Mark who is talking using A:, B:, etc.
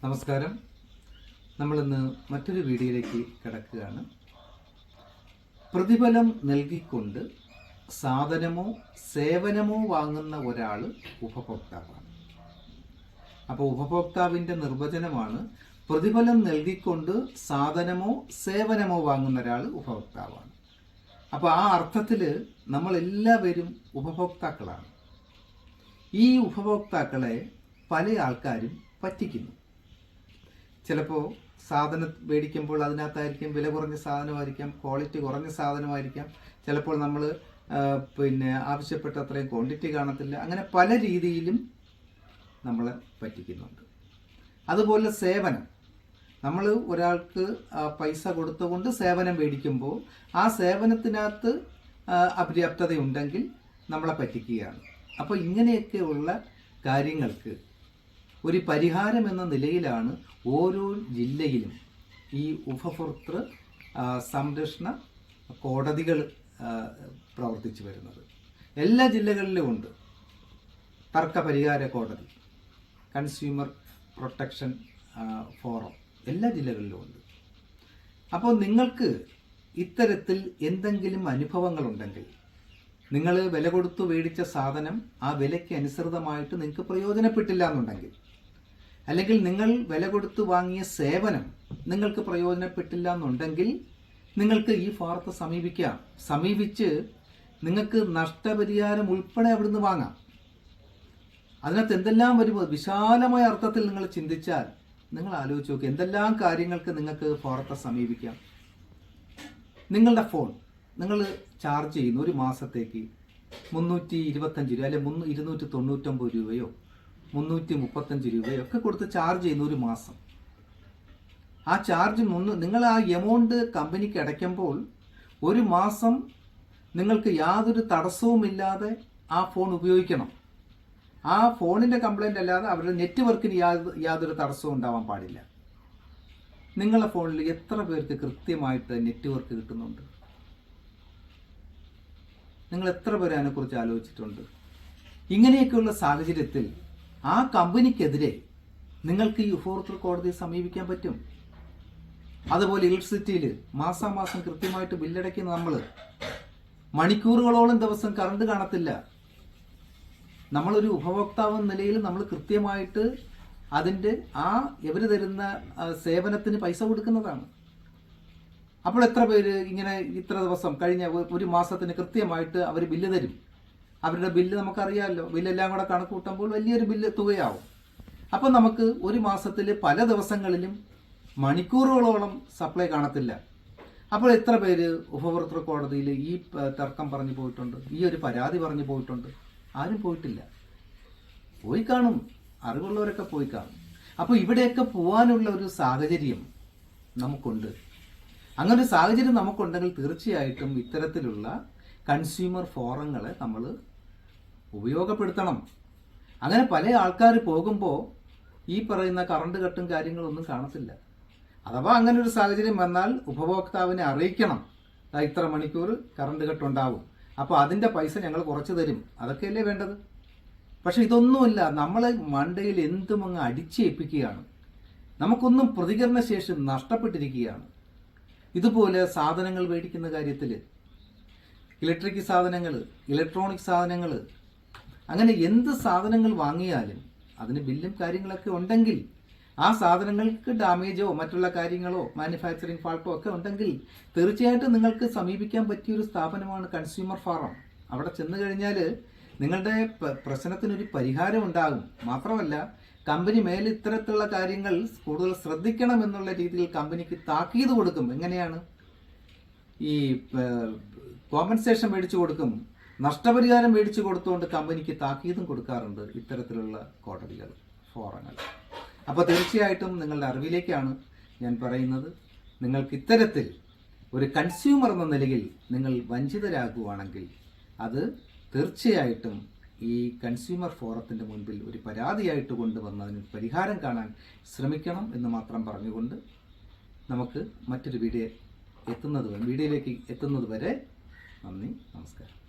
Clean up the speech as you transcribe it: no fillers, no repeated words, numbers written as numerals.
A: നമസ്കാരം. നമ്മളിന്ന് മറ്റൊരു വീഡിയോയിലേക്ക് കിടക്കുകയാണ്. പ്രതിഫലം നൽകിക്കൊണ്ട് സാധനമോ സേവനമോ വാങ്ങുന്ന ഒരാൾ ഉപഭോക്താവാണ്. അപ്പോൾ ഉപഭോക്താവിൻ്റെ നിർവചനമാണ് പ്രതിഫലം നൽകിക്കൊണ്ട് സാധനമോ സേവനമോ വാങ്ങുന്ന ഒരാൾ ഉപഭോക്താവാണ്. അപ്പോൾ ആ അർത്ഥത്തിൽ നമ്മളെല്ലാവരും ഉപഭോക്താക്കളാണ്. ഈ ഉപഭോക്താക്കളെ പല ആൾക്കാരും പറ്റിക്കുന്നു. ചിലപ്പോൾ സാധനം മേടിക്കുമ്പോൾ അതിനകത്തായിരിക്കും വില കുറഞ്ഞ സാധനമായിരിക്കാം, ക്വാളിറ്റി കുറഞ്ഞ സാധനമായിരിക്കാം. ചിലപ്പോൾ നമ്മൾ ആവശ്യപ്പെട്ട അത്രയും ക്വാണ്ടിറ്റി കാണത്തില്ല. അങ്ങനെ പല രീതിയിലും നമ്മളെ പറ്റിക്കുന്നുണ്ട്. അതുപോലെ സേവനം, നമ്മൾ ഒരാൾക്ക് പൈസ കൊടുത്തുകൊണ്ട് സേവനം മേടിക്കുമ്പോൾ ആ സേവനത്തിനകത്ത് അപര്യാപ്തതയുണ്ടെങ്കിൽ നമ്മളെ പറ്റിക്കുകയാണ്. അപ്പോൾ ഇങ്ങനെയൊക്കെയുള്ള കാര്യങ്ങൾക്ക് ഒരു പരിഹാരം എന്ന നിലയിലാണ് ഓരോ ജില്ലയിലും ഈ ഉപഭോക്തൃ സംരക്ഷണ കോടതികൾ പ്രവർത്തിച്ചു വരുന്നത്. എല്ലാ ജില്ലകളിലും ഉണ്ട് തർക്ക പരിഹാര കോടതി, കൺസ്യൂമർ പ്രൊട്ടക്ഷൻ ഫോറം, എല്ലാ ജില്ലകളിലും ഉണ്ട്. അപ്പോൾ നിങ്ങൾക്ക് ഇത്തരത്തിൽ എന്തെങ്കിലും അനുഭവങ്ങളുണ്ടെങ്കിൽ, നിങ്ങൾ വില കൊടുത്തു മേടിച്ച സാധനം ആ വിലയ്ക്ക് അനുസൃതമായിട്ട് നിങ്ങൾക്ക് പ്രയോജനപ്പെട്ടില്ല എന്നുണ്ടെങ്കിൽ, അല്ലെങ്കിൽ നിങ്ങൾ വില കൊടുത്ത് വാങ്ങിയ സേവനം നിങ്ങൾക്ക് പ്രയോജനപ്പെട്ടില്ല എന്നുണ്ടെങ്കിൽ, നിങ്ങൾക്ക് ഈ ഫോറത്തെ സമീപിച്ച് നിങ്ങൾക്ക് നഷ്ടപരിഹാരം ഉൾപ്പെടെ അവിടുന്ന് വാങ്ങാം. അതിനകത്ത് എന്തെല്ലാം വരുമ്പോൾ വിശാലമായ അർത്ഥത്തിൽ നിങ്ങൾ ചിന്തിച്ചാൽ നിങ്ങൾ ആലോചിച്ച് നോക്കുക, എന്തെല്ലാം കാര്യങ്ങൾക്ക് നിങ്ങൾക്ക് ഫോറത്തെ സമീപിക്കാം. നിങ്ങളുടെ ഫോൺ നിങ്ങൾ ചാർജ് ചെയ്യുന്നു ഒരു മാസത്തേക്ക് 325 രൂപ, അല്ലെങ്കിൽ 299 രൂപയോ 335 രൂപയോ ഒക്കെ കൊടുത്ത് ചാർജ് ചെയ്യുന്ന ഒരു മാസം. ആ ചാർജ് നിങ്ങൾ ആ എമൗണ്ട് കമ്പനിക്ക് അടയ്ക്കുമ്പോൾ ഒരു മാസം നിങ്ങൾക്ക് യാതൊരു തടസ്സവുമില്ലാതെ ആ ഫോൺ ഉപയോഗിക്കണം. ആ ഫോണിൻ്റെ കംപ്ലൈൻ്റ് അല്ലാതെ അവരുടെ നെറ്റ്വർക്കിന് യാതൊരു തടസ്സവും ഉണ്ടാവാൻ പാടില്ല. നിങ്ങളുടെ ഫോണിൽ എത്ര പേർക്ക് കൃത്യമായിട്ട് നെറ്റ്വർക്ക് കിട്ടുന്നുണ്ട്? നിങ്ങൾ എത്ര പേര് അതിനെക്കുറിച്ച് ആലോചിച്ചിട്ടുണ്ട്? ഇങ്ങനെയൊക്കെയുള്ള സാഹചര്യത്തിൽ ആ കമ്പനിക്കെതിരെ നിങ്ങൾക്ക് ഈ ഉപഭോക്തൃ കോടതിയെ സമീപിക്കാൻ പറ്റും. അതുപോലെ ഇലക്ട്രിസിറ്റിയിൽ മാസാമാസം കൃത്യമായിട്ട് ബില്ലടയ്ക്കുന്ന നമ്മൾ മണിക്കൂറുകളോളം ദിവസം കറണ്ട് കാണത്തില്ല. നമ്മളൊരു ഉപഭോക്താവ് എന്ന നിലയിൽ നമ്മൾ കൃത്യമായിട്ട് അതിൻ്റെ ഇവർ തരുന്ന സേവനത്തിന് പൈസ കൊടുക്കുന്നതാണ്. അപ്പോൾ എത്ര പേര് ഇങ്ങനെ ഇത്ര ദിവസം കഴിഞ്ഞ ഒരു മാസത്തിന് കൃത്യമായിട്ട് അവർ ബില്ല് തരും? അവരുടെ ബില്ല് നമുക്കറിയാമല്ലോ, ബില്ലെല്ലാം കൂടെ കണക്ക് കൂട്ടുമ്പോൾ വലിയൊരു ബില്ല് തുകയാവും. അപ്പം നമുക്ക് ഒരു മാസത്തിൽ പല ദിവസങ്ങളിലും മണിക്കൂറുകളോളം സപ്ലൈ കാണത്തില്ല. അപ്പോൾ എത്ര പേര് ഉപഭോക്തൃ കോടതിയിൽ ഈ തർക്കം പറഞ്ഞു പോയിട്ടുണ്ട്, ഈ ഒരു പരാതി പറഞ്ഞു പോയിട്ടുണ്ട്? ആരും പോയിട്ടില്ല. പോയി കാണും, അറിവുള്ളവരൊക്കെ പോയി കാണും. അപ്പോൾ ഇവിടെയൊക്കെ പോകാനുള്ള ഒരു സാഹചര്യം നമുക്കുണ്ട്. അങ്ങനെ ഒരു സാഹചര്യം നമുക്കുണ്ടെങ്കിൽ തീർച്ചയായിട്ടും ഇത്തരത്തിലുള്ള കൺസ്യൂമർ ഫോറങ്ങളെ നമ്മൾ ഉപയോഗപ്പെടുത്തണം. അങ്ങനെ പല ആൾക്കാർ പോകുമ്പോൾ ഈ പറയുന്ന കറണ്ട് കട്ടും കാര്യങ്ങളൊന്നും കാണത്തില്ല. അഥവാ അങ്ങനെ ഒരു സാഹചര്യം വന്നാൽ ഉപഭോക്താവിനെ അറിയിക്കണം, ഇത്ര മണിക്കൂർ കറണ്ട് കട്ടുണ്ടാവും, അപ്പോൾ അതിൻ്റെ പൈസ ഞങ്ങൾ കുറച്ച് തരും. അതൊക്കെയല്ലേ വേണ്ടത്. പക്ഷെ ഇതൊന്നുമില്ല. നമ്മളെ മണ്ടയിൽ എന്തും അങ്ങ് അടിച്ചേൽപ്പിക്കുകയാണ്. നമുക്കൊന്നും പ്രതികരണശേഷി നഷ്ടപ്പെട്ടിരിക്കുകയാണ്. ഇതുപോലെ സാധനങ്ങൾ മേടിക്കുന്ന കാര്യത്തിൽ, ഇലക്ട്രിക് സാധനങ്ങൾ, ഇലക്ട്രോണിക് സാധനങ്ങൾ, അങ്ങനെ എന്ത് സാധനങ്ങൾ വാങ്ങിയാലും അതിന് ബില്ലും കാര്യങ്ങളൊക്കെ ഉണ്ടെങ്കിൽ, ആ സാധനങ്ങൾക്ക് ഡാമേജോ മറ്റുള്ള കാര്യങ്ങളോ മാനുഫാക്ചറിങ് ഫാൾട്ടോ ഒക്കെ ഉണ്ടെങ്കിൽ തീർച്ചയായിട്ടും നിങ്ങൾക്ക് സമീപിക്കാൻ പറ്റിയൊരു സ്ഥാപനമാണ് കൺസ്യൂമർ ഫോറം. അവിടെ ചെന്ന് കഴിഞ്ഞാൽ നിങ്ങളുടെ പ്രശ്നത്തിനൊരു പരിഹാരം ഉണ്ടാകും. മാത്രമല്ല കമ്പനി മേൽ ഇത്തരത്തിലുള്ള കാര്യങ്ങൾ കൂടുതൽ ശ്രദ്ധിക്കണം എന്നുള്ള രീതിയിൽ കമ്പനിക്ക് താക്കീത് കൊടുക്കും. എങ്ങനെയാണ്? ഈ കോമ്പൻസേഷൻ മേടിച്ചു കൊടുക്കും, നഷ്ടപരിഹാരം മേടിച്ചു കൊടുത്തുകൊണ്ട് കമ്പനിക്ക് താക്കീതും കൊടുക്കാറുണ്ട് ഇത്തരത്തിലുള്ള കോടതികൾ, ഫോറങ്ങൾ. അപ്പോൾ തീർച്ചയായിട്ടും നിങ്ങളുടെ അറിവിലേക്കാണ് ഞാൻ പറയുന്നത്. നിങ്ങൾക്ക് ഇത്തരത്തിൽ ഒരു കൺസ്യൂമർ എന്ന നിലയിൽ നിങ്ങൾ വഞ്ചിതരാകുവാണെങ്കിൽ അത് തീർച്ചയായിട്ടും ഈ കൺസ്യൂമർ ഫോറത്തിൻ്റെ മുൻപിൽ ഒരു പരാതിയായിട്ട് കൊണ്ടുവന്നതിന് പരിഹാരം കാണാൻ ശ്രമിക്കണം എന്ന് മാത്രം പറഞ്ഞുകൊണ്ട് നമുക്ക് മറ്റൊരു വീഡിയോയിലേക്ക് എത്തുന്നത് വരെ നന്ദി, നമസ്കാരം.